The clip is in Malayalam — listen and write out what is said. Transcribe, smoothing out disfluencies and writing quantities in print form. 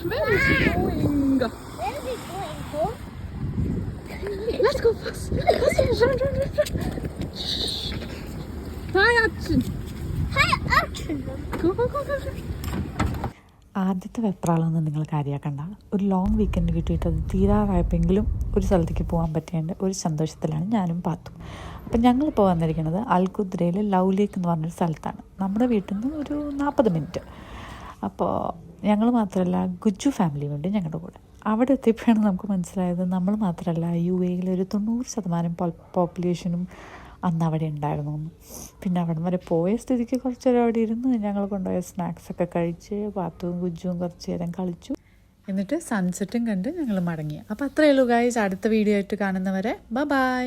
Where is he going? Where is he going, home? Let's go fast. Run. Hi, Arjun. Hi, Arjun. Go. ആദ്യത്തെ വെപ്രാളൊന്നും നിങ്ങൾ കാര്യമാക്കണ്ട. ഒരു ലോങ് വീക്കെൻഡ് കിട്ടിയിട്ട് അത് തീരാറായപ്പോഴെങ്കിലും ഒരു സ്ഥലത്തേക്ക് പോകാൻ പറ്റിയതിൻ്റെ ഒരു സന്തോഷത്തിലാണ് ഞാനും പാത്തും. അപ്പം ഞങ്ങളിപ്പോൾ വന്നിരിക്കുന്നത് അൽകുദ്രയിലെ ലവ് ലേക്ക് എന്ന് പറഞ്ഞൊരു സ്ഥലത്താണ്. നമ്മുടെ വീട്ടിൽ നിന്ന് ഒരു 40 മിനിറ്റ്. അപ്പോൾ ഞങ്ങൾ മാത്രമല്ല, ഗുജ്ജു ഫാമിലിയും ഉണ്ട് ഞങ്ങളുടെ കൂടെ. അവിടെ എത്തിയപ്പോഴാണ് നമുക്ക് മനസ്സിലായത് നമ്മൾ മാത്രമല്ല, UAE ഒരു 90% പോപ്പുലേഷനും അന്ന് അവിടെ ഉണ്ടായിരുന്നു. പിന്നെ അവിടെ വരെ പോയ സ്ഥിതിക്ക് കുറച്ച് നേരം അവിടെ ഇരുന്ന് ഞങ്ങൾ കൊണ്ടുപോയ സ്നാക്സൊക്കെ കഴിച്ച് പാത്തും ഗുജ്ജും കുറച്ച് നേരം കളിച്ചു. എന്നിട്ട് സൺസെറ്റും കണ്ട് ഞങ്ങൾ മടങ്ങി. അപ്പോൾ അത്രയേ ഉള്ളൂ ഗൈസ്. അടുത്ത വീഡിയോ ആയിട്ട് കാണുന്നവരെ ബൈ.